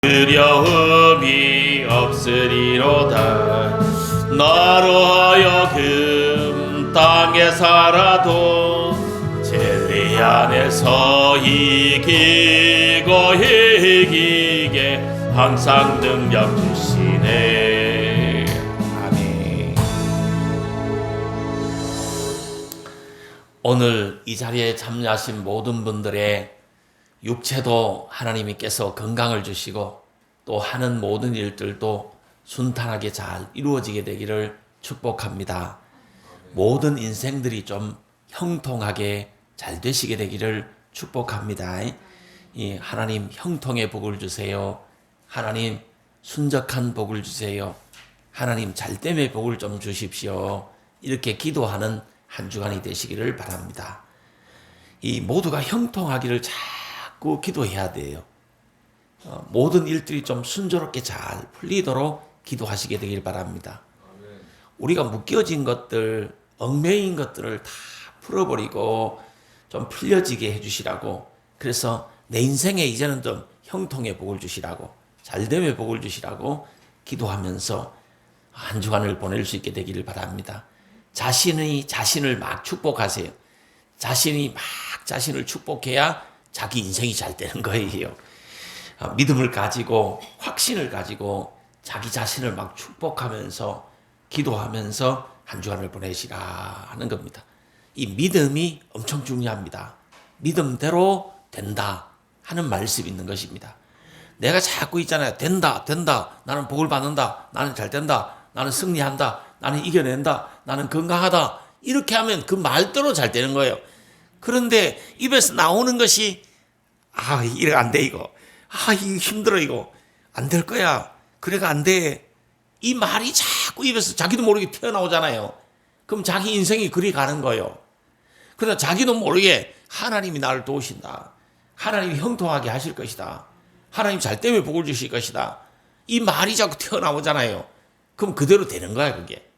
두려움이 없으리로다. 나로 하여금 땅에 살아도 진리 안에서 이기고 이기게 항상 능력 주시네. 아멘. 오늘 이 자리에 참여하신 모든 분들의 육체도 하나님께서 건강을 주시고 또 하는 모든 일들도 순탄하게 잘 이루어지게 되기를 축복합니다. 모든 인생들이 좀 형통하게 잘 되시게 되기를 축복합니다. 이 하나님 형통의 복을 주세요. 하나님 순적한 복을 주세요. 하나님 잘됨의 복을 좀 주십시오. 이렇게 기도하는 한 주간이 되시기를 바랍니다. 이 모두가 형통하기를 자꾸 기도해야 돼요. 모든 일들이 좀 순조롭게 잘 풀리도록 기도하시게 되길 바랍니다. 우리가 묶여진 것들, 얽매인 것들을 다 풀어버리고 좀 풀려지게 해주시라고, 그래서 내 인생에 이제는 좀 형통의 복을 주시라고, 잘됨의 복을 주시라고 기도하면서 한 주간을 보낼 수 있게 되기를 바랍니다. 자신이 자신을 막 축복하세요. 자신이 막 자신을 축복해야 자기 인생이 잘 되는 거예요. 믿음을 가지고 확신을 가지고 자기 자신을 막 축복하면서 기도하면서 한 주간을 보내시라 하는 겁니다. 이 믿음이 엄청 중요합니다. 믿음대로 된다 하는 말씀이 있는 것입니다. 내가 자꾸 있잖아요. 된다, 나는 복을 받는다, 나는 잘 된다, 나는 승리한다, 나는 이겨낸다, 나는 건강하다, 이렇게 하면 그 말대로 잘 되는 거예요. 그런데 입에서 나오는 것이 이래 안 돼, 이거. 이거 힘들어, 이거. 안 될 거야. 그래가 안 돼. 이 말이 자꾸 입에서 자기도 모르게 튀어나오잖아요. 그럼 자기 인생이 그리 가는 거예요. 그러나 자기도 모르게 하나님이 나를 도우신다. 하나님이 형통하게 하실 것이다. 하나님 잘됨에 복을 주실 것이다. 이 말이 자꾸 튀어나오잖아요. 그럼 그대로 되는 거야, 그게.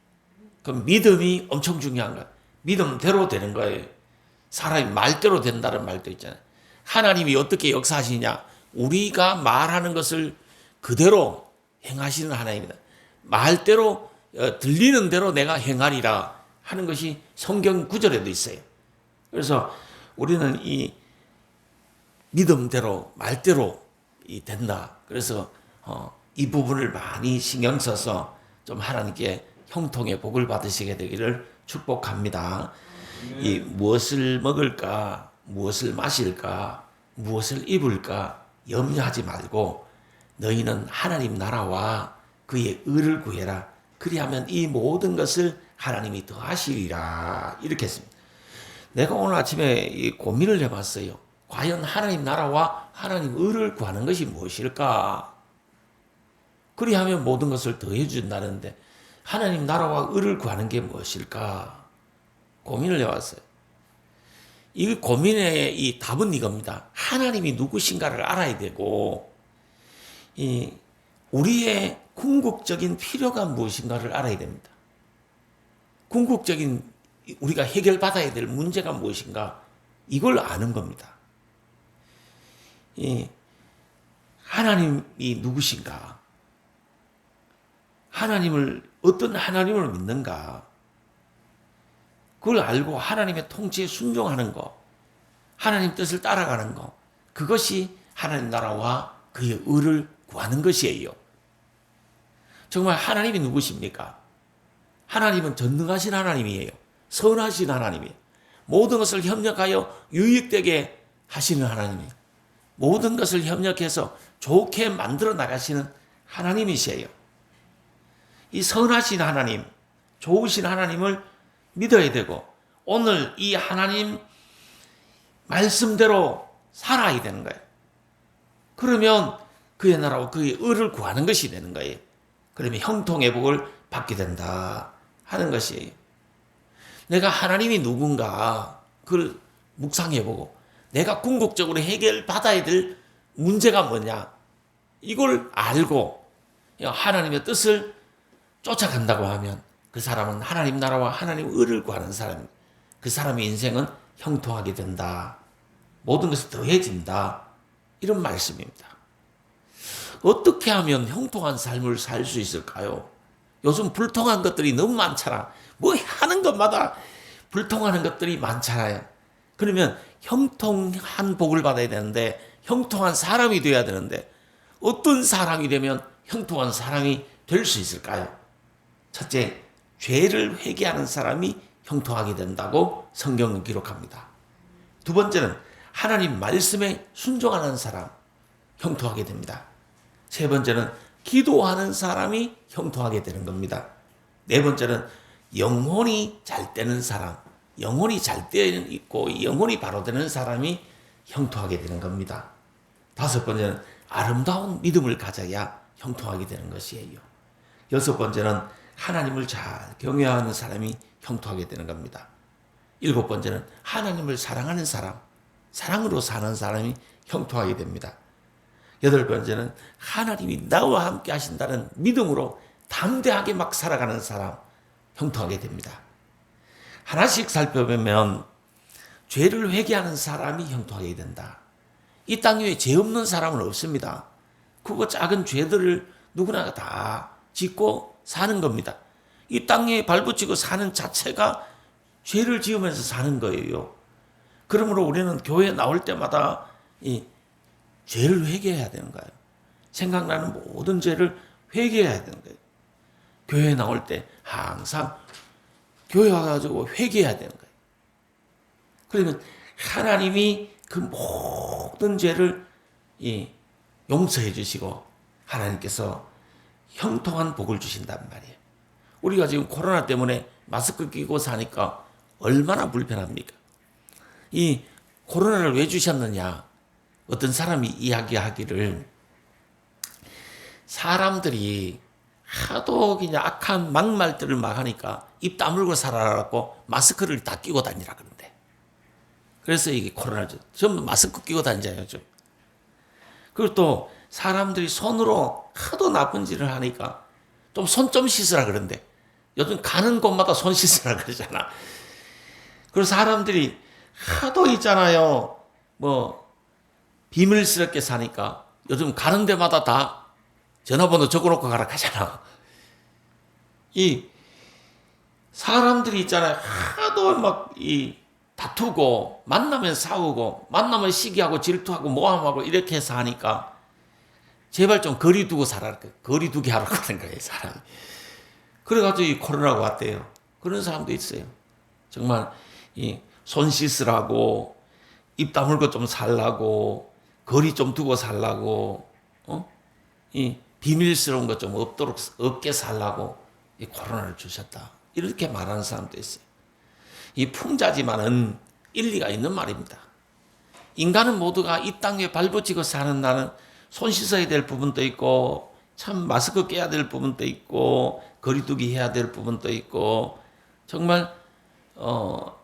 그럼 믿음이 엄청 중요한 거야. 믿음대로 되는 거예요. 사람이 말대로 된다는 말도 있잖아요. 하나님이 어떻게 역사하시냐? 우리가 말하는 것을 그대로 행하시는 하나님이다. 말대로 들리는 대로 내가 행하리라 하는 것이 성경 구절에도 있어요. 그래서 우리는 이 믿음대로 말대로 된다. 그래서 이 부분을 많이 신경 써서 좀 하나님께 형통의 복을 받으시게 되기를 축복합니다. 이 무엇을 먹을까, 무엇을 마실까, 무엇을 입을까 염려하지 말고 너희는 하나님 나라와 그의 의를 구해라. 그리하면 이 모든 것을 하나님이 더하시리라. 이렇게 했습니다. 내가 오늘 아침에 이 고민을 해봤어요. 과연 하나님 나라와 하나님 의를 구하는 것이 무엇일까? 그리하면 모든 것을 더해 준다는데 하나님 나라와 의를 구하는 게 무엇일까? 고민을 해왔어요. 이 고민의 이 답은 이겁니다. 하나님이 누구신가를 알아야 되고, 우리의 궁극적인 필요가 무엇인가를 알아야 됩니다. 궁극적인 우리가 해결받아야 될 문제가 무엇인가, 이걸 아는 겁니다. 하나님이 누구신가? 어떤 하나님을 믿는가? 그걸 알고 하나님의 통치에 순종하는 것, 하나님 뜻을 따라가는 것, 그것이 하나님 나라와 그의 의를 구하는 것이에요. 정말 하나님이 누구십니까? 하나님은 전능하신 하나님이에요. 선하신 하나님이에요. 모든 것을 협력하여 유익되게 하시는 하나님이에요. 모든 것을 협력해서 좋게 만들어 나가시는 하나님이세요. 이 선하신 하나님, 좋으신 하나님을 믿어야 되고 오늘 이 하나님 말씀대로 살아야 되는 거예요. 그러면 그의 나라와 그의 의를 구하는 것이 되는 거예요. 그러면 형통의 복을 받게 된다 하는 것이에요. 내가 하나님이 누군가 그걸 묵상해보고 내가 궁극적으로 해결받아야 될 문제가 뭐냐, 이걸 알고 하나님의 뜻을 쫓아간다고 하면 그 사람은 하나님 나라와 하나님 의를 구하는 사람입니다. 그 사람의 인생은 형통하게 된다. 모든 것이 더해진다. 이런 말씀입니다. 어떻게 하면 형통한 삶을 살 수 있을까요? 요즘 불통한 것들이 너무 많잖아. 뭐 하는 것마다 불통하는 것들이 많잖아요. 그러면 형통한 복을 받아야 되는데, 형통한 사람이 되어야 되는데, 어떤 사람이 되면 형통한 사람이 될 수 있을까요? 첫째, 죄를 회개하는 사람이 형통하게 된다고 성경은 기록합니다. 두 번째는 하나님 말씀에 순종하는 사람, 형통하게 됩니다. 세 번째는 기도하는 사람이 형통하게 되는 겁니다. 네 번째는 영혼이 잘 되는 사람, 영혼이 잘 되어 있고 영혼이 바로 되는 사람이 형통하게 되는 겁니다. 다섯 번째는 아름다운 믿음을 가져야 형통하게 되는 것이에요. 여섯 번째는 하나님을 잘 경외하는 사람이 형통하게 되는 겁니다. 일곱 번째는 하나님을 사랑하는 사람, 사랑으로 사는 사람이 형통하게 됩니다. 여덟 번째는 하나님이 나와 함께 하신다는 믿음으로 담대하게 막 살아가는 사람, 형통하게 됩니다. 하나씩 살펴보면 죄를 회개하는 사람이 형통하게 된다. 이 땅 위에 죄 없는 사람은 없습니다. 크고 작은 죄들을 누구나 다 짓고 사는 겁니다. 이 땅에 발붙이고 사는 자체가 죄를 지으면서 사는 거예요. 그러므로 우리는 교회에 나올 때마다 이 죄를 회개해야 되는 거예요. 생각나는 모든 죄를 회개해야 되는 거예요. 교회에 나올 때 항상 교회 와가지고 회개해야 되는 거예요. 그러면 하나님이 그 모든 죄를 용서해 주시고 하나님께서 형통한 복을 주신단 말이에요. 우리가 지금 코로나 때문에 마스크 끼고 사니까 얼마나 불편합니까? 이 코로나를 왜 주셨느냐? 어떤 사람이 이야기하기를 사람들이 하도 그냥 악한 막말들을 막 하니까 입 다물고 살아라고 마스크를 다 끼고 다니라 그런데. 그래서 이게 코로나죠. 전부 마스크 끼고 다니잖아요. 좀. 그리고 또 사람들이 손으로 하도 나쁜 짓을 하니까 좀 손 좀 씻으라 그런데. 요즘 가는 곳마다 손 씻으라 그러잖아. 그리고 사람들이 하도 있잖아요. 뭐 비밀스럽게 사니까 요즘 가는 데마다 다 전화번호 적어놓고 가라 하잖아. 이 사람들이 있잖아요. 하도 막 다투고 만나면 싸우고 만나면 시기하고 질투하고 모함하고 이렇게 해서 하니까 제발 좀 거리 두고 살아라. 거리 두게 하라고 하는 거예요, 사람이. 그래가지고 이 코로나가 왔대요. 그런 사람도 있어요. 정말 손 씻으라고 입 다물고 좀 살라고 거리 좀 두고 살라고 이 비밀스러운 것 좀 없게 살라고 이 코로나를 주셨다. 이렇게 말하는 사람도 있어요. 이 풍자지만은 일리가 있는 말입니다. 인간은 모두가 이 땅에 발붙이고 사는 나는 손 씻어야 될 부분도 있고 참 마스크 껴야 될 부분도 있고 거리두기 해야 될 부분도 있고 정말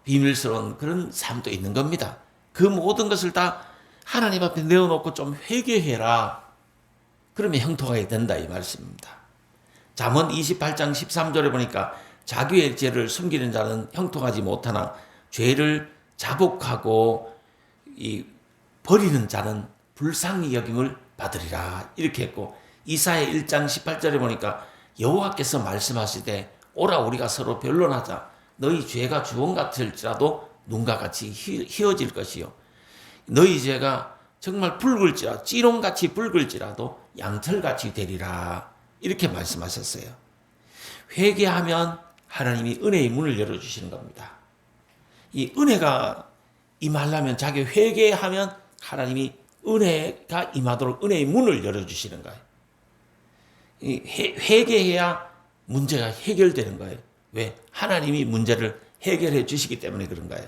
비밀스러운 그런 삶도 있는 겁니다. 그 모든 것을 다 하나님 앞에 내어놓고 좀 회개해라. 그러면 형통하게 된다 이 말씀입니다. 잠언 28장 13절에 보니까 자기의 죄를 숨기는 자는 형통하지 못하나 죄를 자복하고 버리는 자는 불쌍히 여김을 받으리라 이렇게 했고 이사야 1장 18절에 보니까 여호와께서 말씀하시되 오라 우리가 서로 변론하자 너희 죄가 주홍 같을지라도 눈과 같이 희어질 것이요 너희 죄가 정말 붉을지라 찌롱같이 붉을지라도 양털같이 되리라 이렇게 말씀하셨어요. 회개하면 하나님이 은혜의 문을 열어주시는 겁니다. 이 은혜가 임하려면 자기 회개하면 하나님이 은혜가 임하도록 은혜의 문을 열어주시는 거예요. 회개해야 문제가 해결되는 거예요. 왜? 하나님이 문제를 해결해 주시기 때문에 그런 거예요.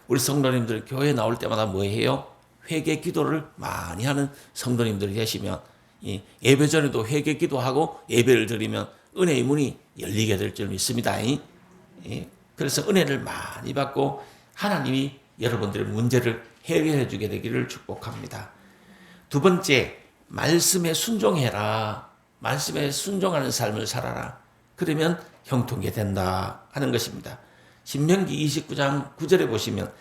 우리 성도님들 교회 나올 때마다 뭐 해요? 회개 기도를 많이 하는 성도님들이 계시면 예배 전에도 회개 기도하고 예배를 드리면 은혜의 문이 열리게 될 줄 믿습니다. 그래서 은혜를 많이 받고 하나님이 여러분들의 문제를 해결해 주게 되기를 축복합니다. 두 번째, 말씀에 순종해라. 말씀에 순종하는 삶을 살아라. 그러면 형통하게 된다 하는 것입니다. 신명기 29장 9절에 보시면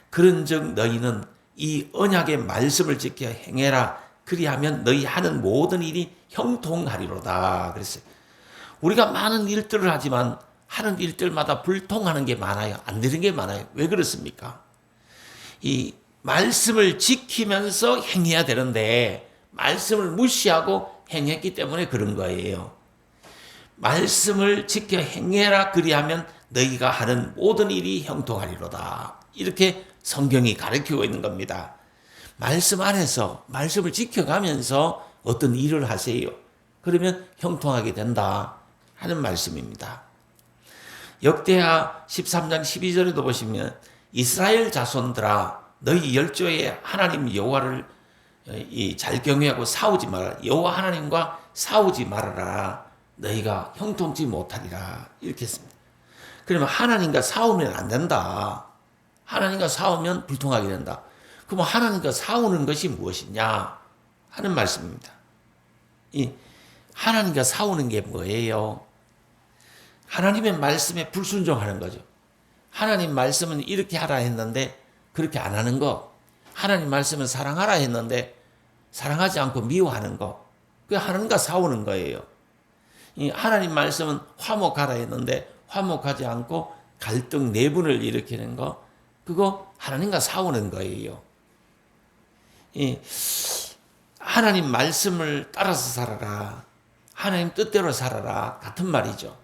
그런즉 너희는 이 언약의 말씀을 지켜 행해라 그리하면 너희 하는 모든 일이 형통하리로다 그랬어요. 우리가 많은 일들을 하지만 하는 일들마다 불통하는 게 많아요. 안 되는 게 많아요. 왜 그렇습니까? 이 말씀을 지키면서 행해야 되는데 말씀을 무시하고 행했기 때문에 그런 거예요. 말씀을 지켜 행해라 그리하면 너희가 하는 모든 일이 형통하리로다. 이렇게 성경이 가르치고 있는 겁니다. 말씀 안에서 말씀을 지켜가면서 어떤 일을 하세요. 그러면 형통하게 된다 하는 말씀입니다. 역대하 13장 12절에도 보시면 이스라엘 자손들아 너희 열조의 하나님 여호와를 잘 경외하고 싸우지 말아라. 여호와 하나님과 싸우지 말아라. 너희가 형통치 못하리라. 이렇게 했습니다. 그러면 하나님과 싸우면 안 된다. 하나님과 싸우면 불통하게 된다. 그럼 하나님과 싸우는 것이 무엇이냐 하는 말씀입니다. 이 하나님과 싸우는 게 뭐예요? 하나님의 말씀에 불순종하는 거죠. 하나님 말씀은 이렇게 하라 했는데 그렇게 안 하는 거. 하나님 말씀은 사랑하라 했는데 사랑하지 않고 미워하는 거. 그게 하나님과 싸우는 거예요. 이 하나님 말씀은 화목하라 했는데 화목하지 않고 갈등 내분을 일으키는 거. 그거 하나님과 싸우는 거예요. 이 하나님 말씀을 따라서 살아라. 하나님 뜻대로 살아라. 같은 말이죠.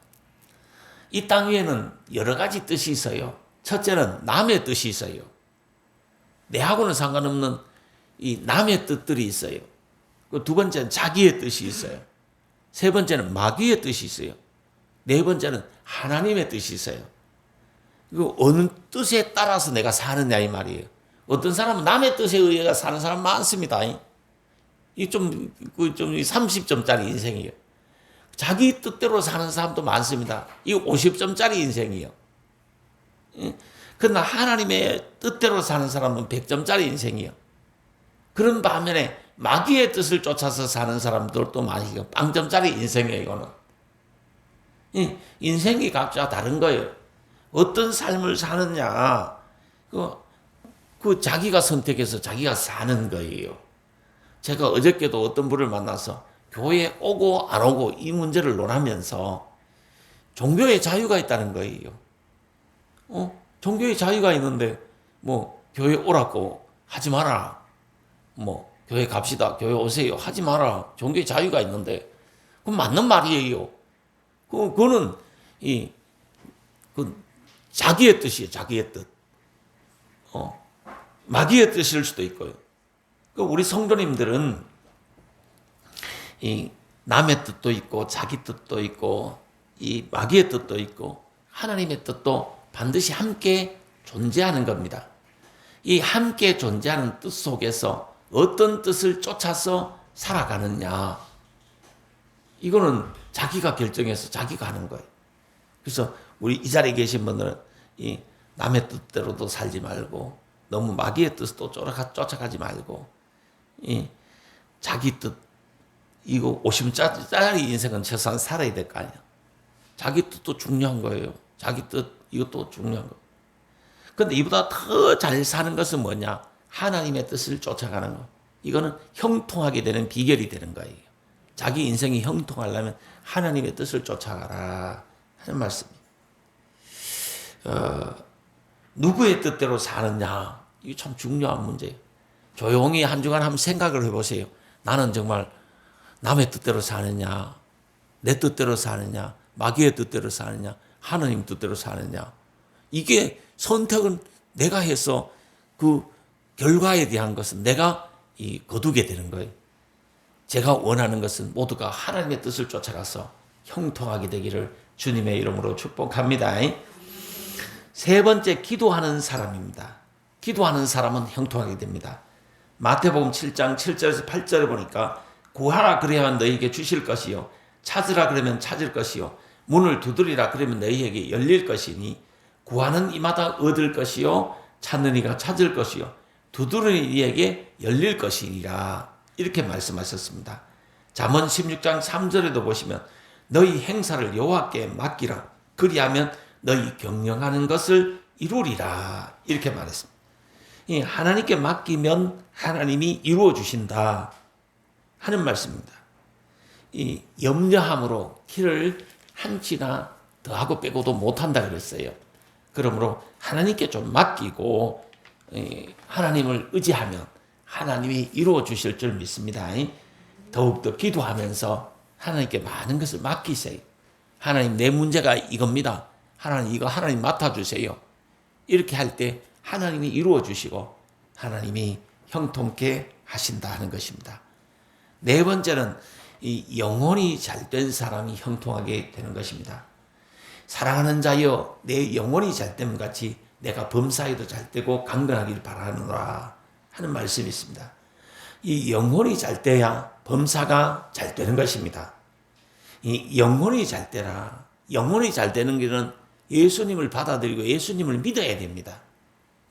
이 땅 위에는 여러 가지 뜻이 있어요. 첫째는 남의 뜻이 있어요. 내하고는 상관없는 이 남의 뜻들이 있어요. 두 번째는 자기의 뜻이 있어요. 세 번째는 마귀의 뜻이 있어요. 네 번째는 하나님의 뜻이 있어요. 이거 어느 뜻에 따라서 내가 사느냐 이 말이에요. 어떤 사람은 남의 뜻에 의해 사는 사람 많습니다. 이 좀 30점짜리 인생이에요. 자기 뜻대로 사는 사람도 많습니다. 이 50점짜리 인생이에요. 그러나 하나님의 뜻대로 사는 사람은 100점짜리 인생이에요. 그런 반면에 마귀의 뜻을 쫓아서 사는 사람들도 많이 있어요. 0점짜리 인생이에요. 이거는. 인생이 각자 다른 거예요. 어떤 삶을 사느냐 그 자기가 선택해서 자기가 사는 거예요. 제가 어저께도 어떤 분을 만나서 교회에 오고 안 오고 이 문제를 논하면서 종교의 자유가 있다는 거예요. 종교의 자유가 있는데 뭐 교회 오라고 하지 마라. 뭐 교회 갑시다. 교회 오세요. 하지 마라. 종교의 자유가 있는데 그건 맞는 말이에요. 그거는 자기의 뜻이에요. 자기의 뜻. 마귀의 뜻일 수도 있고요. 우리 성도님들은 이 남의 뜻도 있고 자기 뜻도 있고 이 마귀의 뜻도 있고 하나님의 뜻도 반드시 함께 존재하는 겁니다. 이 함께 존재하는 뜻 속에서 어떤 뜻을 쫓아서 살아가느냐 이거는 자기가 결정해서 자기가 하는 거예요. 그래서 우리 이 자리에 계신 분들은 이 남의 뜻대로도 살지 말고 너무 마귀의 뜻도 쫓아가지 말고 이 자기 뜻 이거 50짜리 인생은 최소한 살아야 될 거 아니야. 자기 뜻도 중요한 거예요. 자기 뜻 이것도 중요한 거예요. 그런데 이보다 더 잘 사는 것은 뭐냐? 하나님의 뜻을 쫓아가는 거. 이거는 형통하게 되는 비결이 되는 거예요. 자기 인생이 형통하려면 하나님의 뜻을 쫓아가라 하는 말씀이에요. 누구의 뜻대로 사느냐? 이게 참 중요한 문제예요. 조용히 한 주간 한번 생각을 해보세요. 나는 정말 남의 뜻대로 사느냐, 내 뜻대로 사느냐, 마귀의 뜻대로 사느냐, 하나님 뜻대로 사느냐. 이게 선택은 내가 해서 그 결과에 대한 것은 내가 거두게 되는 거예요. 제가 원하는 것은 모두가 하나님의 뜻을 쫓아가서 형통하게 되기를 주님의 이름으로 축복합니다. 세 번째, 기도하는 사람입니다. 기도하는 사람은 형통하게 됩니다. 마태복음 7장 7절에서 8절에 보니까 구하라 그래야만 너희에게 주실 것이요 찾으라 그러면 찾을 것이요 문을 두드리라 그러면 너희에게 열릴 것이니 구하는 이마다 얻을 것이요 찾는 이가 찾을 것이요 두드리는 이에게 열릴 것이니라 이렇게 말씀하셨습니다. 잠언 16장 3절에도 보시면 너희 행사를 여호와께 맡기라 그리하면 너희 경영하는 것을 이루리라 이렇게 말했습니다. 하나님께 맡기면 하나님이 이루어 주신다. 하는 말씀입니다. 이 염려함으로 길을 한치나 더하고 빼고도 못한다 그랬어요. 그러므로 하나님께 좀 맡기고 하나님을 의지하면 하나님이 이루어 주실 줄 믿습니다. 더욱더 기도하면서 하나님께 많은 것을 맡기세요. 하나님, 내 문제가 이겁니다. 하나님, 이거 하나님 맡아주세요. 이렇게 할 때 하나님이 이루어 주시고 하나님이 형통케 하신다 하는 것입니다. 네 번째는 이 영혼이 잘된 사람이 형통하게 되는 것입니다. 사랑하는 자여, 내 영혼이 잘됨 같이 내가 범사에도 잘되고 강건하길 바라노라 하는 말씀이 있습니다. 이 영혼이 잘돼야 범사가 잘되는 것입니다. 이 영혼이 잘되라. 영혼이 잘되는 길은 예수님을 받아들이고 예수님을 믿어야 됩니다.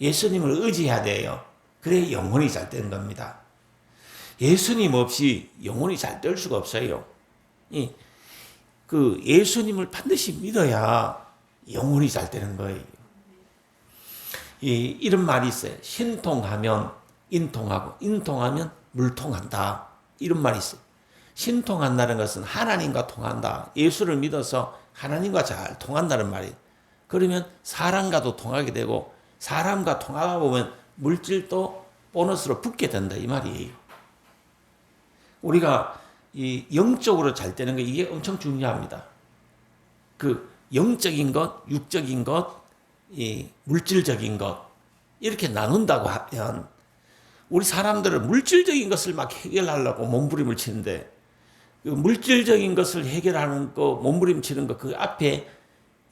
예수님을 의지해야 돼요. 그래 영혼이 잘되는 겁니다. 예수님 없이 영혼이 잘 될 수가 없어요. 그 예수님을 반드시 믿어야 영혼이 잘 되는 거예요. 이런 말이 있어요. 신통하면 인통하고 인통하면 물통한다. 이런 말이 있어요. 신통한다는 것은 하나님과 통한다. 예수를 믿어서 하나님과 잘 통한다는 말이에요. 그러면 사람과도 통하게 되고 사람과 통하다 보면 물질도 보너스로 붙게 된다 이 말이에요. 우리가 이 영적으로 잘 되는 거 이게 엄청 중요합니다. 그 영적인 것, 육적인 것, 이 물질적인 것 이렇게 나눈다고 하면 우리 사람들은 물질적인 것을 막 해결하려고 몸부림을 치는데 그 물질적인 것을 해결하는 거 몸부림치는 거 그 앞에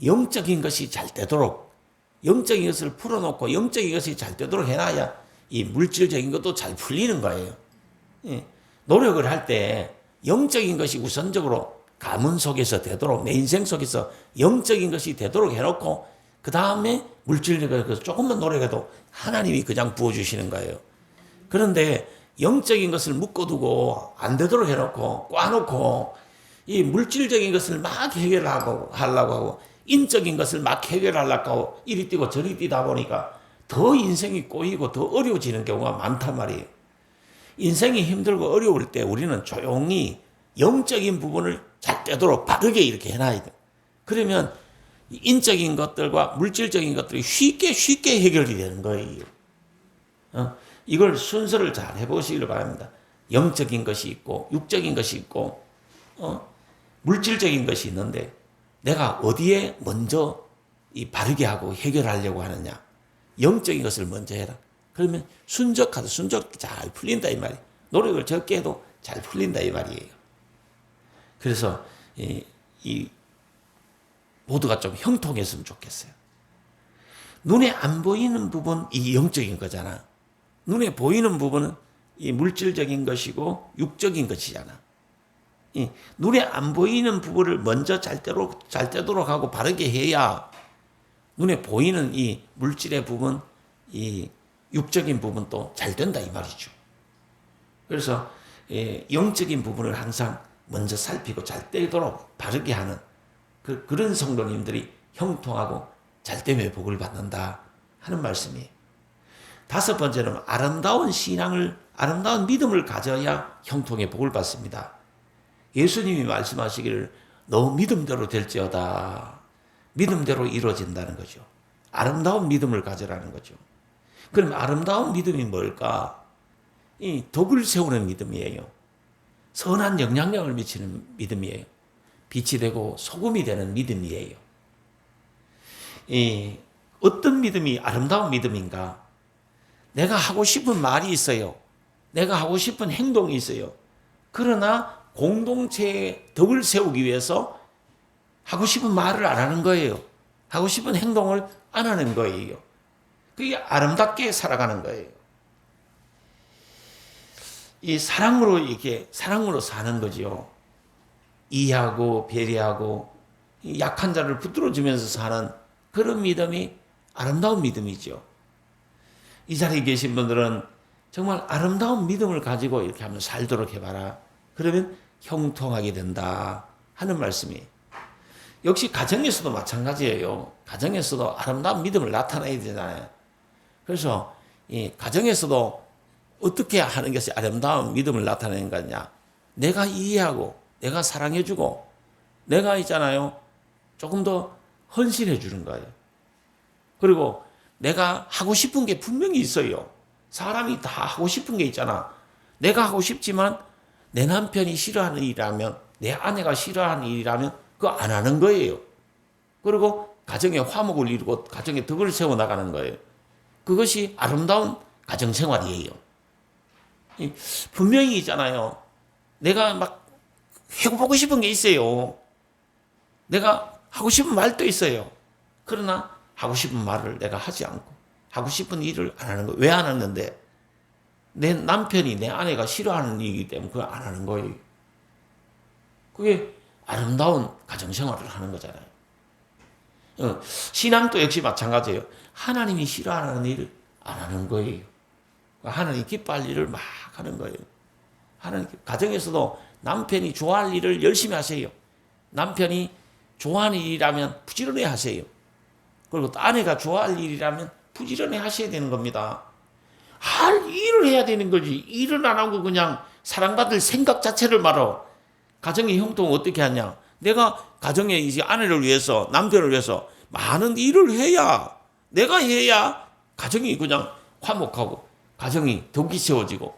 영적인 것이 잘 되도록 영적인 것을 풀어놓고 영적인 것이 잘 되도록 해놔야 이 물질적인 것도 잘 풀리는 거예요. 노력을 할 때 영적인 것이 우선적으로 가문 속에서 되도록 내 인생 속에서 영적인 것이 되도록 해놓고 그 다음에 물질적인 것을 조금만 노력해도 하나님이 그냥 부어주시는 거예요. 그런데 영적인 것을 묶어두고 안 되도록 해놓고 꽈놓고 이 물질적인 것을 막 해결하려고 하고 인적인 것을 막 해결하려고 하고 이리 뛰고 저리 뛰다 보니까 더 인생이 꼬이고 더 어려워지는 경우가 많단 말이에요. 인생이 힘들고 어려울 때 우리는 조용히 영적인 부분을 잘 되도록 바르게 이렇게 해놔야 돼요. 그러면 인적인 것들과 물질적인 것들이 쉽게 해결이 되는 거예요. 이걸 순서를 잘 해보시길 바랍니다. 영적인 것이 있고 육적인 것이 있고 물질적인 것이 있는데 내가 어디에 먼저 이 바르게 하고 해결하려고 하느냐. 영적인 것을 먼저 해라. 그러면 순적 잘 풀린다 이 말이에요. 노력을 적게 해도 잘 풀린다 이 말이에요. 그래서 이 모두가 좀 형통했으면 좋겠어요. 눈에 안 보이는 부분 이 영적인 거잖아. 눈에 보이는 부분은 이 물질적인 것이고 육적인 것이잖아. 눈에 안 보이는 부분을 먼저 잘 되도록 하고 바르게 해야 눈에 보이는 이 물질의 부분, 이 육적인 부분도 잘 된다 이 말이죠. 그래서 영적인 부분을 항상 먼저 살피고 잘 되도록 바르게 하는 그런 성도님들이 형통하고 잘됨의 복을 받는다 하는 말씀이에요. 다섯 번째는 아름다운 신앙을, 아름다운 믿음을 가져야 형통의 복을 받습니다. 예수님이 말씀하시기를 너 믿음대로 될지어다. 믿음대로 이루어진다는 거죠. 아름다운 믿음을 가져라는 거죠. 그럼 아름다운 믿음이 뭘까? 이 덕을 세우는 믿음이에요. 선한 영향력을 미치는 믿음이에요. 빛이 되고 소금이 되는 믿음이에요. 어떤 믿음이 아름다운 믿음인가? 내가 하고 싶은 말이 있어요. 내가 하고 싶은 행동이 있어요. 그러나 공동체의 덕을 세우기 위해서 하고 싶은 말을 안 하는 거예요. 하고 싶은 행동을 안 하는 거예요. 그게 아름답게 살아가는 거예요. 이 사랑으로 사는 거죠. 이해하고 배려하고 약한 자를 붙들어주면서 사는 그런 믿음이 아름다운 믿음이죠. 이 자리에 계신 분들은 정말 아름다운 믿음을 가지고 이렇게 한번 살도록 해봐라. 그러면 형통하게 된다 하는 말씀이에요. 역시 가정에서도 마찬가지예요. 가정에서도 아름다운 믿음을 나타내야 되잖아요. 그래서 이 가정에서도 어떻게 하는 것이 아름다운 믿음을 나타내는 거냐. 내가 이해하고 내가 사랑해주고 내가 있잖아요. 조금 더 헌신해 주는 거예요. 그리고 내가 하고 싶은 게 분명히 있어요. 사람이 다 하고 싶은 게 있잖아. 내가 하고 싶지만 내 남편이 싫어하는 일이라면, 내 아내가 싫어하는 일이라면 그거 안 하는 거예요. 그리고 가정에 화목을 이루고 가정에 덕을 세워나가는 거예요. 그것이 아름다운 가정생활이에요. 분명히 있잖아요. 내가 막 해보고 싶은 게 있어요. 내가 하고 싶은 말도 있어요. 그러나 하고 싶은 말을 내가 하지 않고 하고 싶은 일을 안 하는 거예요. 왜 안 하는데? 내 남편이, 내 아내가 싫어하는 일이기 때문에 그걸 안 하는 거예요. 그게 아름다운 가정생활을 하는 거잖아요. 신앙도 역시 마찬가지예요. 하나님이 싫어하는 일을 안 하는 거예요. 하나님 기뻐할 일을 막 하는 거예요. 하나님 가정에서도 남편이 좋아할 일을 열심히 하세요. 남편이 좋아하는 일이라면 부지런히 하세요. 그리고 또 아내가 좋아할 일이라면 부지런히 하셔야 되는 겁니다. 할 일을 해야 되는 거지. 일을 안 하고 그냥 사랑받을 생각 자체를 말어. 가정의 형통은 어떻게 하냐? 내가 가정에 이제 아내를 위해서, 남편을 위해서 많은 일을 해야, 내가 해야 가정이 그냥 화목하고 가정이 덕이 세워지고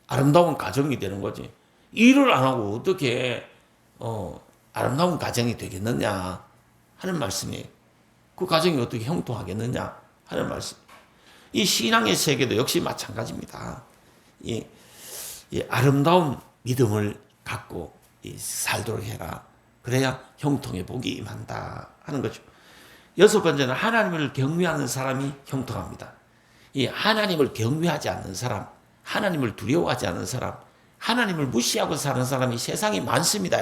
아름다운 가정이 되는 거지. 일을 안 하고 어떻게 아름다운 가정이 되겠느냐 하는 말씀이에요. 그 가정이 어떻게 형통하겠느냐 하는 말씀. 이 신앙의 세계도 역시 마찬가지입니다. 이 아름다운 믿음을 갖고 살도록 해라. 그래야 형통의 복이 임한다 하는 거죠. 여섯 번째는 하나님을 경외하는 사람이 형통합니다. 이 하나님을 경외하지 않는 사람, 하나님을 두려워하지 않는 사람, 하나님을 무시하고 사는 사람이 세상에 많습니다.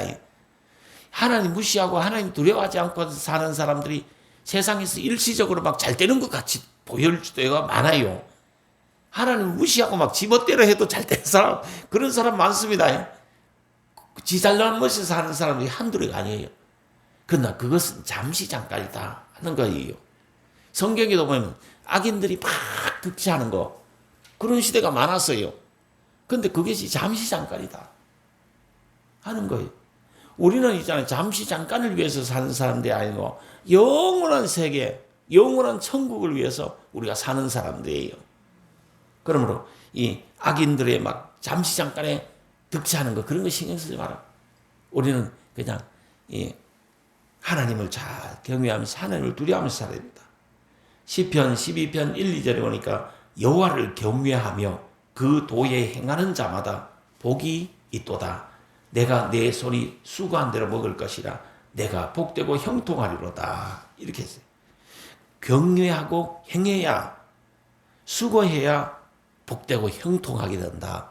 하나님 무시하고 하나님 두려워하지 않고 사는 사람들이 세상에서 일시적으로 막 잘 되는 것 같이 보일 때가 많아요. 하나님을 무시하고 막 지멋대로 해도 잘 되는 사람, 그런 사람 많습니다. 지 잘나는 멋이 사는 사람이 한둘이 아니에요. 그러나 그것은 잠시 잠깐이다 하는 거예요. 성경에도 보면 악인들이 막 득세하는 거, 그런 시대가 많았어요. 근데 그것이 잠시 잠깐이다 하는 거예요. 우리는 있잖아요. 잠시 잠깐을 위해서 사는 사람들이 아니고 영원한 세계, 영원한 천국을 위해서 우리가 사는 사람들이에요. 그러므로 이 악인들의 막 잠시 잠깐에 득세하는 거, 그런 거 신경 쓰지 마라. 우리는 그냥 하나님을 잘 경외하면서 하나님을 두려워하면서 살아야 됩니다. 시편 12편 1, 2절에 보니까 여호와를 경외하며 그 도에 행하는 자마다 복이 있도다. 내가 내 손이 수고한 대로 먹을 것이라. 내가 복되고 형통하리로다. 이렇게 했어요. 경외하고 행해야, 수고해야 복되고 형통하게 된다.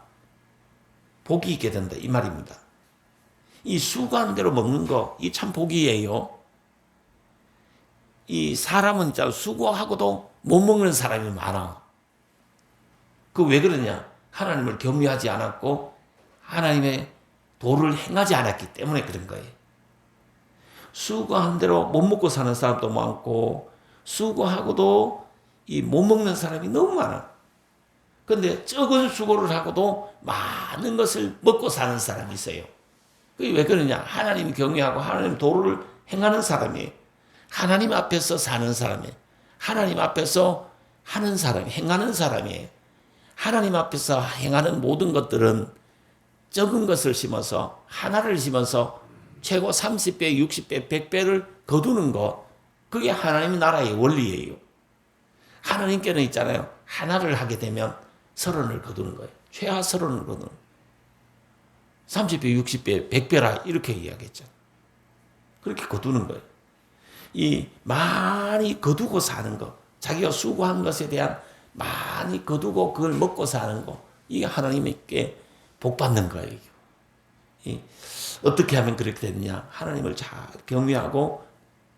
복이 있게 된다. 이 말입니다. 이 수고한 대로 먹는 거, 이 참 복이에요. 이 사람은 진짜 수고하고도 못 먹는 사람이 많아. 그 왜 그러냐? 하나님을 경외하지 않았고 하나님의 도를 행하지 않았기 때문에 그런 거예요. 수고한 대로 못 먹고 사는 사람도 많고 수고하고도 이 못 먹는 사람이 너무 많아. 그런데 적은 수고를 하고도 많은 것을 먹고 사는 사람이 있어요. 그게 왜 그러냐? 하나님 경외하고 하나님 도를 행하는 사람이에요. 하나님 앞에서 사는 사람이에요. 하나님 앞에서 하는 사람, 행하는 사람이에요. 하나님 앞에서 행하는 모든 것들은 적은 것을 심어서, 하나를 심어서 최고 30배, 60배, 100배를 거두는 것, 그게 하나님 나라의 원리예요. 하나님께는 있잖아요. 하나를 하게 되면 30을 거두는 거예요. 최하 30을 거두는 거예요. 30배, 60배, 100배라 이렇게 이야기했죠. 그렇게 거두는 거예요. 이 많이 거두고 사는 것, 자기가 수고한 것에 대한 많이 거두고 그걸 먹고 사는 것, 이게 하나님께 복 받는 거예요. 어떻게 하면 그렇게 되느냐? 하나님을 잘 경외하고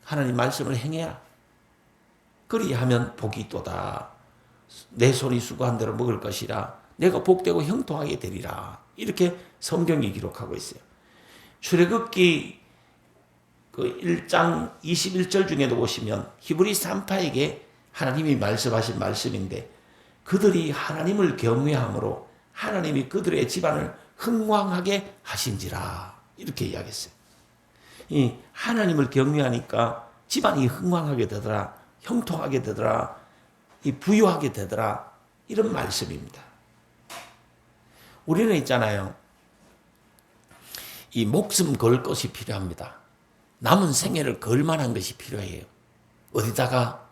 하나님 말씀을 행해야. 그리하면 복이 있도다. 내 손이 수고한 대로 먹을 것이라. 내가 복되고 형통하게 되리라. 이렇게 성경이 기록하고 있어요. 출애굽기 그 1장 21절 중에도 보시면 히브리 산파에게 하나님이 말씀하신 말씀인데, 그들이 하나님을 경외함으로 하나님이 그들의 집안을 흥왕하게 하신지라. 이렇게 이야기했어요. 이 하나님을 경외하니까 집안이 흥왕하게 되더라. 형통하게 되더라. 이 부유하게 되더라. 이런 말씀입니다. 우리는 있잖아요. 이 목숨 걸 것이 필요합니다. 남은 생애를 걸 만한 것이 필요해요. 어디다가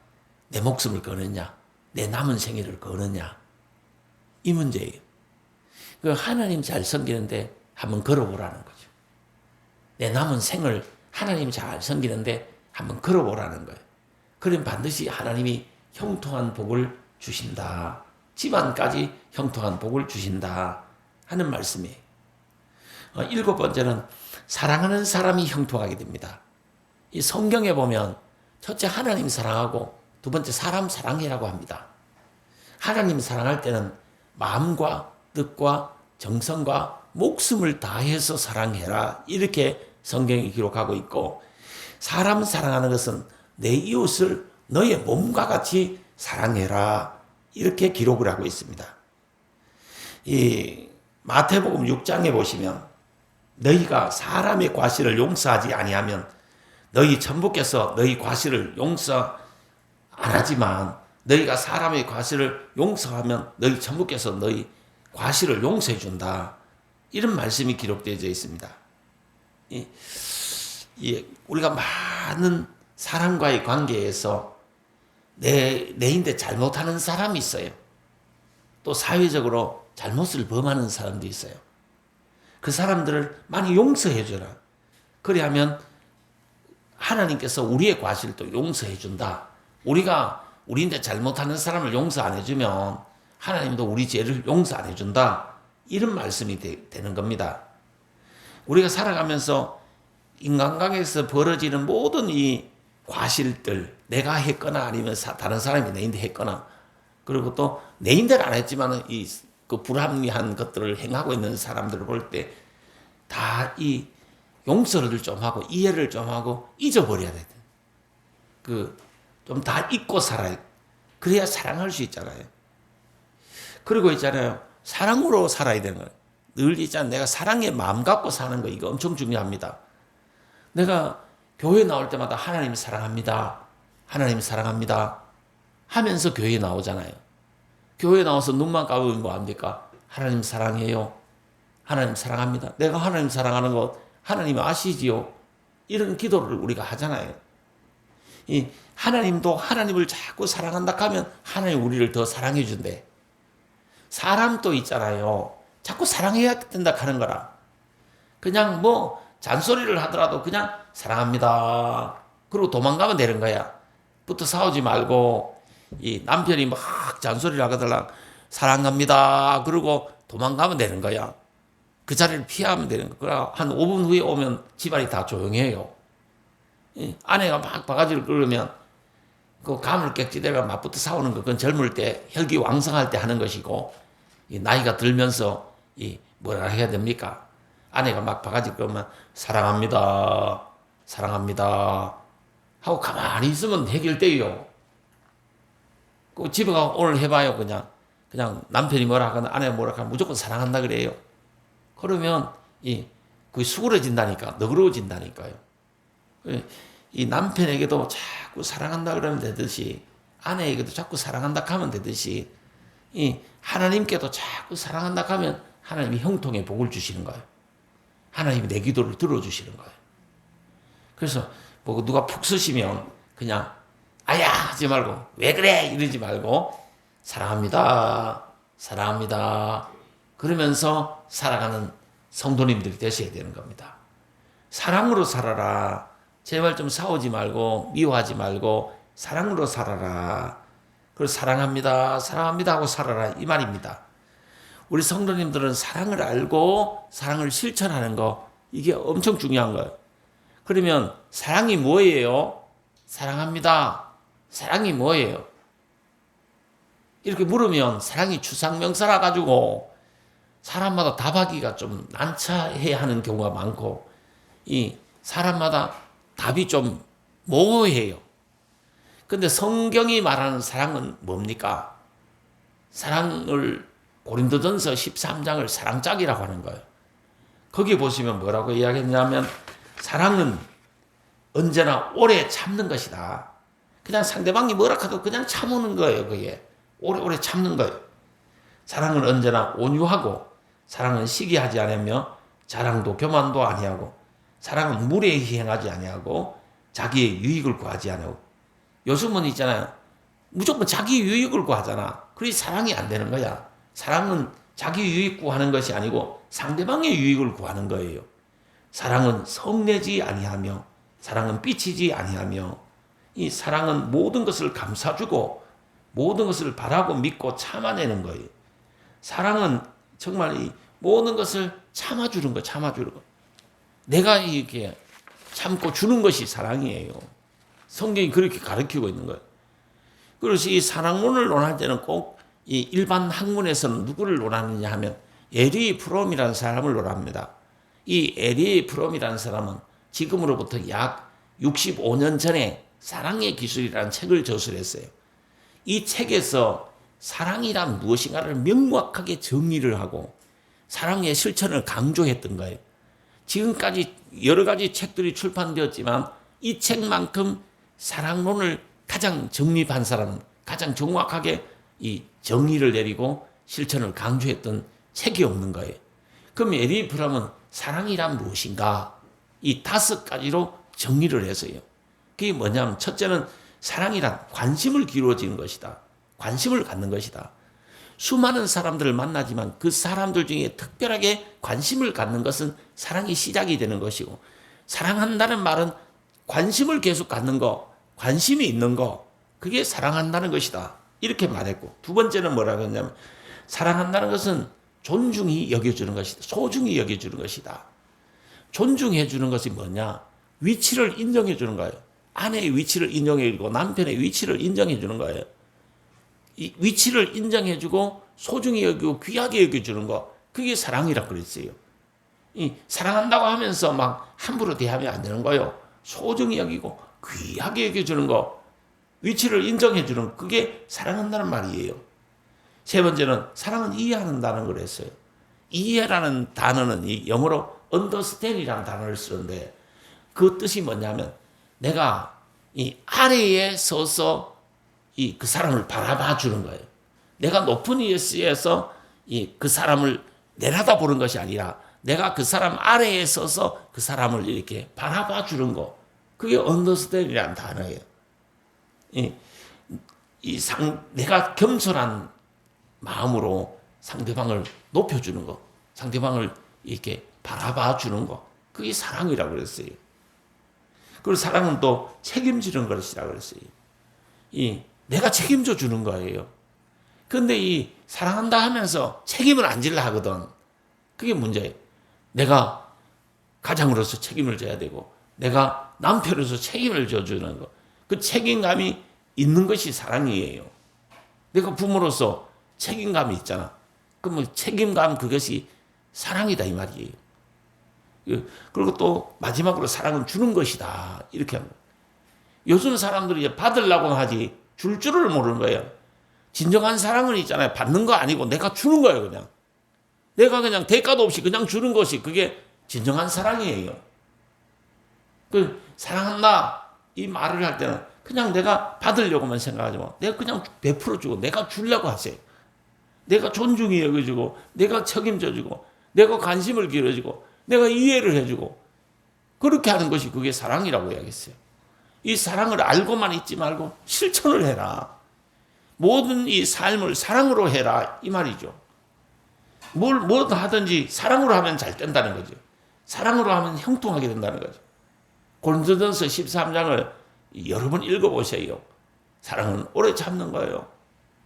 내 목숨을 거느냐, 내 남은 생애를 거느냐, 이 문제예요. 그 하나님 잘 섬기는데 한번 걸어보라는 거죠. 내 남은 생을 하나님 잘 섬기는데 한번 걸어보라는 거예요. 그럼 반드시 하나님이 형통한 복을 주신다. 집안까지 형통한 복을 주신다 하는 말씀이에요. 7번째는 사랑하는 사람이 형통하게 됩니다. 이 성경에 보면 첫째 하나님 사랑하고 두 번째 사람 사랑해라고 합니다. 하나님 사랑할 때는 마음과 뜻과 정성과 목숨을 다해서 사랑해라. 이렇게 성경이 기록하고 있고, 사람 사랑하는 것은 내 이웃을 너의 몸과 같이 사랑해라. 이렇게 기록을 하고 있습니다. 이 마태복음 6장에 보시면 너희가 사람의 과실을 용서하지 아니하면 너희 천부께서 너희 과실을 용서 안 하지만 너희가 사람의 과실을 용서하면 너희 천부께서 너희 과실을 용서해 준다. 이런 말씀이 기록되어 있습니다. 우리가 많은 사람과의 관계에서 내인데 잘못하는 사람이 있어요. 또 사회적으로 잘못을 범하는 사람도 있어요. 그 사람들을 많이 용서해 줘라. 그리하면 하나님께서 우리의 과실도 용서해 준다. 우리가 우리인데 잘못하는 사람을 용서 안 해주면 하나님도 우리 죄를 용서 안 해준다. 이런 말씀이 되는 겁니다. 우리가 살아가면서 인간관계에서 벌어지는 모든 이 과실들, 내가 했거나 아니면 다른 사람이 내인데 했거나, 그리고 또 내인대를 안 했지만 그 불합리한 것들을 행하고 있는 사람들을 볼 때 다 이 용서를 좀 하고 이해를 좀 하고 잊어버려야 돼. 좀 다 잊고 살아야 돼. 그래야 사랑할 수 있잖아요. 그리고 있잖아요. 사랑으로 살아야 되는 거예요. 늘 있잖아요. 내가 사랑의 마음 갖고 사는 거, 이거 엄청 중요합니다. 내가 교회 나올 때마다 하나님 사랑합니다. 하나님 사랑합니다. 하면서 교회에 나오잖아요. 교회에 나와서 눈만 감으면 뭐합니까? 하나님 사랑해요. 하나님 사랑합니다. 내가 하나님 사랑하는 거 하나님 아시지요? 이런 기도를 우리가 하잖아요. 이 하나님도 하나님을 자꾸 사랑한다 하면 하나님 우리를 더 사랑해 준대. 사람도 있잖아요. 자꾸 사랑해야 된다 하는 거라. 그냥 뭐 잔소리를 하더라도 그냥 사랑합니다. 그리고 도망가면 되는 거야. 부터 싸우지 말고, 이 남편이 막 잔소리를 하거든. 사랑합니다. 그리고 도망가면 되는 거야. 그 자리를 피하면 되는 거야. 한 5분 후에 오면 집안이 다 조용해요. 아내가 막 바가지를 끌으면 그 가물 객지대가 맞붙어 싸우는 거, 그건 젊을 때 혈기 왕성할 때 하는 것이고, 이 나이가 들면서 뭐라 해야 됩니까? 아내가 막 바가지 끌면 사랑합니다. 사랑합니다. 하고 가만히 있으면 해결돼요. 그 집에 가 오늘 해봐요. 그냥 남편이 뭐라 하거나 아내가 뭐라 하거나 무조건 사랑한다 그래요. 그러면 그 수그러진다니까, 너그러워진다니까요. 이 남편에게도 자꾸 사랑한다 그러면 되듯이, 아내에게도 자꾸 사랑한다 하면 되듯이, 이 하나님께도 자꾸 사랑한다 하면 하나님이 형통의 복을 주시는 거예요. 하나님이 내 기도를 들어주시는 거예요. 그래서 뭐 누가 푹 쓰시면 그냥 아야 하지 말고 왜 그래 이러지 말고 사랑합니다. 사랑합니다. 그러면서 살아가는 성도님들이 되셔야 되는 겁니다. 사랑으로 살아라. 제발 좀 싸우지 말고 미워하지 말고 사랑으로 살아라. 그리고 사랑합니다. 사랑합니다 하고 살아라. 이 말입니다. 우리 성도님들은 사랑을 알고 사랑을 실천하는 거, 이게 엄청 중요한 거예요. 그러면 사랑이 뭐예요? 사랑합니다. 사랑이 뭐예요? 이렇게 물으면 사랑이 추상명사라 가지고 사람마다 답하기가 좀 난처해야 하는 경우가 많고, 이 사람마다 답이 좀 모호해요. 근데 성경이 말하는 사랑은 뭡니까? 사랑을 고린도전서 13장을 사랑짝이라고 하는 거예요. 거기 보시면 뭐라고 이야기했냐면 사랑은 언제나 오래 참는 것이다. 그냥 상대방이 뭐라 하도 그냥 참는 거예요. 그게 오래오래 참는 거예요. 사랑은 언제나 온유하고 사랑은 시기하지 않으며 자랑도 교만도 아니하고 사랑은 무례히 행하지 아니하고 자기의 유익을 구하지 않고 요즘은 있잖아요. 무조건 자기 유익을 구하잖아. 그래 사랑이 안 되는 거야. 사랑은 자기 유익 구하는 것이 아니고 상대방의 유익을 구하는 거예요. 사랑은 성내지 아니하며 사랑은 삐치지 아니하며 이 사랑은 모든 것을 감싸주고 모든 것을 바라고 믿고 참아내는 거예요. 사랑은 정말 이 모든 것을 참아주는 거, 참아주는 거. 내가 이렇게 참고 주는 것이 사랑이에요. 성경이 그렇게 가르치고 있는 거예요. 그래서 이 사랑론을 논할 때는 꼭 이 일반 학문에서는 누구를 논하느냐 하면 에리 프롬이라는 사람을 논합니다. 이 에리 프롬이라는 사람은 지금으로부터 약 65년 전에 사랑의 기술이라는 책을 저술했어요. 이 책에서 사랑이란 무엇인가를 명확하게 정의를 하고 사랑의 실천을 강조했던 거예요. 지금까지 여러 가지 책들이 출판되었지만 이 책만큼 사랑론을 가장 정립한 사람은 가장 정확하게 이 정의를 내리고 실천을 강조했던 책이 없는 거예요. 그럼 에리 프롬은 사랑이란 무엇인가? 이 5가지로 정의를 했어요. 그게 뭐냐면 첫째는 사랑이란 관심을 기울어지는 것이다. 관심을 갖는 것이다. 수많은 사람들을 만나지만 그 사람들 중에 특별하게 관심을 갖는 것은 사랑이 시작이 되는 것이고 사랑한다는 말은 관심을 계속 갖는 거, 관심이 있는 거, 그게 사랑한다는 것이다. 이렇게 말했고 두 번째는 뭐라고 했냐면 사랑한다는 것은 존중히 여겨주는 것이다. 소중히 여겨주는 것이다. 존중해 주는 것이 뭐냐? 위치를 인정해 주는 거예요. 아내의 위치를 인정해 주고 남편의 위치를 인정해 주는 거예요. 이 위치를 인정해 주고 소중히 여기고 귀하게 여겨 주는 거. 그게 사랑이라고 그랬어요. 이 사랑한다고 하면서 막 함부로 대하면 안 되는 거예요. 소중히 여기고 귀하게 여겨 주는 거. 위치를 인정해 주는 그게 사랑한다는 말이에요. 세 번째는 사랑은 이해한다는 걸 했어요. 이해라는 단어는 이 영어로 understand이라는 단어를 쓰는데 그 뜻이 뭐냐면 내가 이 아래에 서서 이 그 사람을 바라봐 주는 거예요. 내가 높은 위에서 이 그 사람을 내려다 보는 것이 아니라 내가 그 사람 아래에 서서 그 사람을 이렇게 바라봐 주는 거. 그게 understand이라는 단어예요. 내가 겸손한 마음으로 상대방을 높여주는 거, 상대방을 이렇게 바라봐 주는 거, 그게 사랑이라고 그랬어요. 그리고 사랑은 또 책임지는 것이라고 그랬어요. 내가 책임져 주는 거예요. 근데 이 사랑한다 하면서 책임을 안 질라 하거든. 그게 문제예요. 내가 가장으로서 책임을 져야 되고, 내가 남편으로서 책임을 져주는 거. 그 책임감이 있는 것이 사랑이에요. 내가 부모로서 책임감이 있잖아. 그러면 책임감 그것이 사랑이다 이 말이에요. 그리고 또 마지막으로 사랑은 주는 것이다. 이렇게 합니다. 요즘 사람들이 이제 받으려고 하지 줄 줄을 모르는 거예요. 진정한 사랑은 있잖아요. 받는 거 아니고 내가 주는 거예요. 그냥. 내가 그냥 대가도 없이 그냥 주는 것이 그게 진정한 사랑이에요. 사랑한다 이 말을 할 때는 그냥 내가 받으려고만 생각하지 마. 내가 그냥 베풀어주고 내가 주려고 하세요. 내가 존중히 여겨주고 내가 책임져주고 내가 관심을 기울여주고 내가 이해를 해주고 그렇게 하는 것이 그게 사랑이라고 이야기했어요. 이 사랑을 알고만 있지 말고 실천을 해라. 모든 이 삶을 사랑으로 해라 이 말이죠. 뭘 하든지 사랑으로 하면 잘 된다는 거죠. 사랑으로 하면 형통하게 된다는 거죠. 고린도전서 13장을 여러 번 읽어보세요. 사랑은 오래 참는 거예요.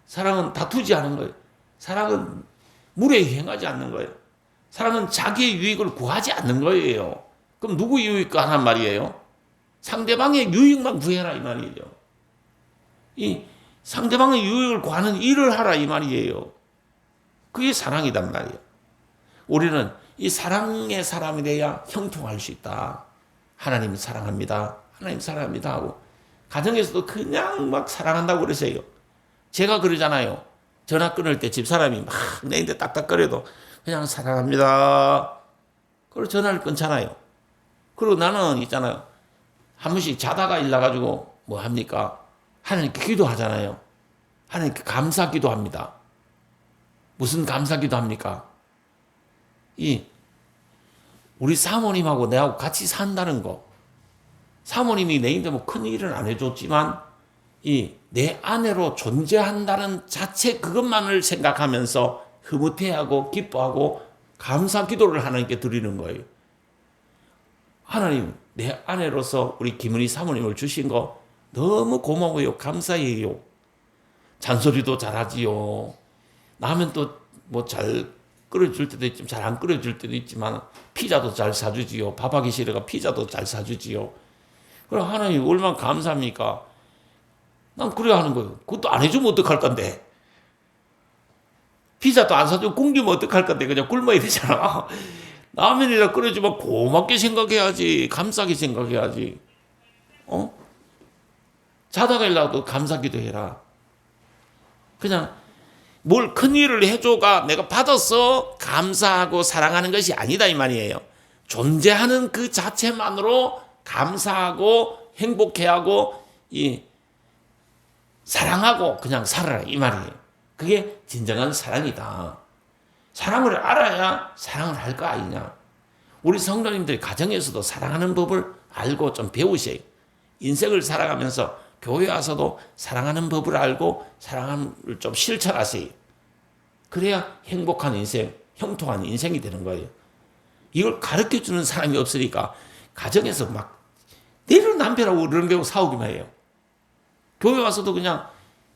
사랑은 다투지 않는 거예요. 사랑은 무례히 행하지 않는 거예요. 사랑은 자기의 유익을 구하지 않는 거예요. 그럼 누구 유익 구하란 말이에요? 상대방의 유익만 구해라 이 말이죠. 이 상대방의 유익을 구하는 일을 하라 이 말이에요. 그게 사랑이란 말이에요. 우리는 이 사랑의 사람이 돼야 형통할 수 있다. 하나님 사랑합니다. 하나님 사랑합니다 하고 가정에서도 그냥 막 사랑한다고 그러세요. 제가 그러잖아요. 전화 끊을 때 집사람이 막 내인데 딱딱거려도 그냥 사랑합니다. 그리고 전화를 끊잖아요. 그리고 나는 있잖아요. 한 번씩 자다가 일어나가지고 뭐 합니까? 하나님께 기도하잖아요. 하나님께 감사 기도합니다. 무슨 감사 기도합니까? 우리 사모님하고 내하고 같이 산다는 거. 사모님이 내인데 뭐 큰 일은 안 해줬지만 내 아내로 존재한다는 자체 그것만을 생각하면서 흐뭇해하고 기뻐하고 감사 기도를 하나님께 드리는 거예요. 하나님, 내 아내로서 우리 김은희 사모님을 주신 거 너무 고마워요. 감사해요. 잔소리도 잘하지요. 라면 또 뭐 잘 끓여줄 때도 있지만 잘 안 끓여줄 때도 있지만 피자도 잘 사주지요. 밥하기 싫어가 피자도 잘 사주지요. 그럼 하나님 얼마나 감사합니까? 난 그래야 하는 거예요. 그것도 안 해주면 어떡할 건데. 피자도 안 사주고 굶기면 어떡할 건데. 그냥 굶어야 되잖아. 라면이라 끓여주면 고맙게 생각해야지. 감사하게 생각해야지. 자다가 일어나도 감사기도 해라. 그냥 뭘 큰일을 해줘가 내가 받아서 감사하고 사랑하는 것이 아니다 이 말이에요. 존재하는 그 자체만으로 감사하고 행복해하고 사랑하고 그냥 살아라 이 말이에요. 그게 진정한 사랑이다. 사랑을 알아야 사랑을 할 거 아니냐. 우리 성도님들이 가정에서도 사랑하는 법을 알고 좀 배우셔요. 인생을 살아가면서 교회 와서도 사랑하는 법을 알고 사랑을 좀 실천하세요. 그래야 행복한 인생, 형통한 인생이 되는 거예요. 이걸 가르쳐주는 사람이 없으니까 가정에서 막 내려남편하고 그런 경우 싸우기만 해요. 교회 와서도 그냥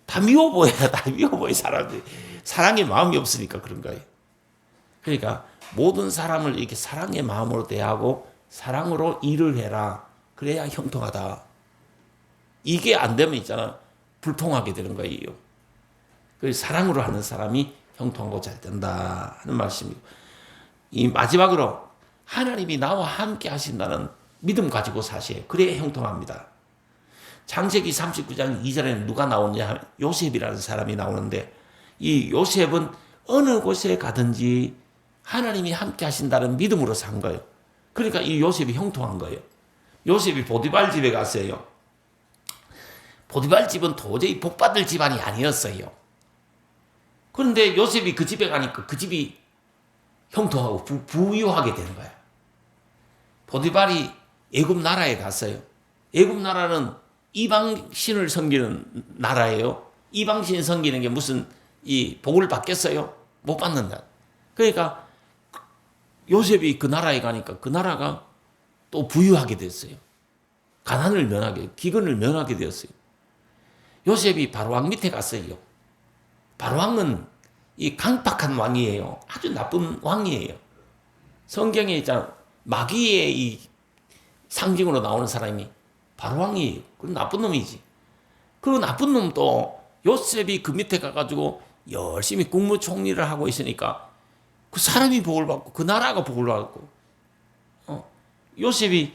다 미워 보여요. 다 미워 보여 사람들이. 사랑의 마음이 없으니까 그런 거예요. 그러니까 모든 사람을 이렇게 사랑의 마음으로 대하고 사랑으로 일을 해라. 그래야 형통하다. 이게 안 되면 있잖아. 불통하게 되는 거예요. 그래서 사랑으로 하는 사람이 형통하고 잘 된다 하는 말씀이고. 이 마지막으로 하나님이 나와 함께 하신다는 믿음 가지고 사세요. 그래야 형통합니다. 창세기 39장 2절에는 누가 나오냐? 요셉이라는 사람이 나오는데 이 요셉은 어느 곳에 가든지 하나님이 함께 하신다는 믿음으로 산 거예요. 그러니까 이 요셉이 형통한 거예요. 요셉이 보디발 집에 갔어요. 보디발 집은 도저히 복받을 집안이 아니었어요. 그런데 요셉이 그 집에 가니까 그 집이 형통하고 부유하게 되는 거야. 보디발이 애굽 나라에 갔어요. 애굽 나라는 이방신을 섬기는 나라예요. 이방신 섬기는 게 무슨 복을 받겠어요? 못 받는다. 그러니까 요셉이 그 나라에 가니까 그 나라가 또 부유하게 됐어요. 가난을 면하게, 기근을 면하게 되었어요. 요셉이 바로왕 밑에 갔어요. 바로왕은 이 강팍한 왕이에요. 아주 나쁜 왕이에요. 성경에 있잖아. 마귀의 이 상징으로 나오는 사람이 바로왕이에요. 그건 나쁜 놈이지. 그 나쁜 놈도 요셉이 그 밑에 가가지고 열심히 국무총리를 하고 있으니까 그 사람이 복을 받고 그 나라가 복을 받고 요셉이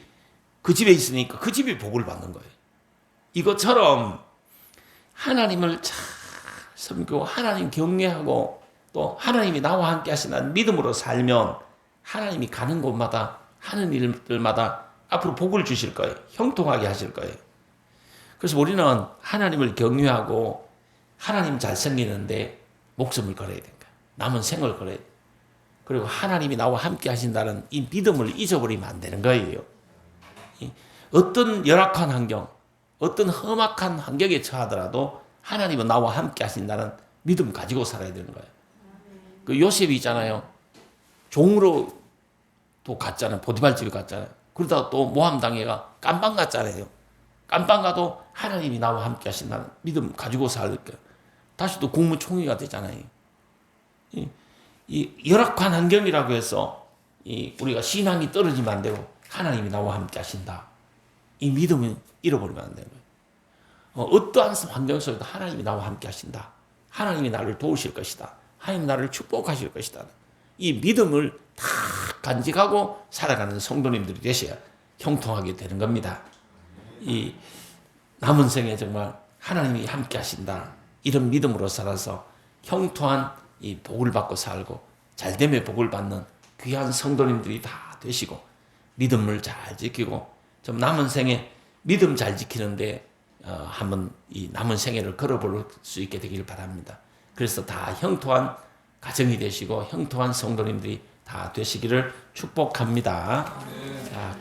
그 집에 있으니까 그 집이 복을 받는 거예요. 이것처럼 하나님을 잘 섬기고 하나님 경외하고 또 하나님이 나와 함께 하신다는 믿음으로 살면 하나님이 가는 곳마다 하는 일들마다 앞으로 복을 주실 거예요. 형통하게 하실 거예요. 그래서 우리는 하나님을 경외하고 하나님 잘 섬기는데 목숨을 걸어야 된다. 남은 생을 걸어야 돼. 그리고 하나님이 나와 함께 하신다는 이 믿음을 잊어버리면 안 되는 거예요. 어떤 열악한 환경, 어떤 험악한 환경에 처하더라도 하나님은 나와 함께 하신다는 믿음 가지고 살아야 되는 거예요. 그 요셉이 있잖아요. 종으로 또 갔잖아요. 보디발 집에 갔잖아요. 그러다가 또 모함당해가 깜방 갔잖아요. 깜방 가도 하나님이 나와 함께 하신다는 믿음 가지고 살니까 다시 또 국무총리가 되잖아요. 이 열악한 환경이라고 해서 우리가 신앙이 떨어지면 안 되고 하나님이 나와 함께 하신다. 이 믿음을 잃어버리면 안 되는 거예요. 어떠한 환경 속에도 하나님이 나와 함께 하신다. 하나님이 나를 도우실 것이다. 하나님이 나를 축복하실 것이다. 이 믿음을 다 간직하고 살아가는 성도님들이 되셔야 형통하게 되는 겁니다. 이 남은 생에 정말 하나님이 함께 하신다. 이런 믿음으로 살아서 형통한 이 복을 받고 살고 잘됨의 복을 받는 귀한 성도님들이 다 되시고 믿음을 잘 지키고 좀 남은 생에 믿음 잘 지키는데 한번 이 남은 생애를 걸어볼 수 있게 되길 바랍니다. 그래서 다 형통한 가정이 되시고 형통한 성도님들이 다 되시기를 축복합니다. 자,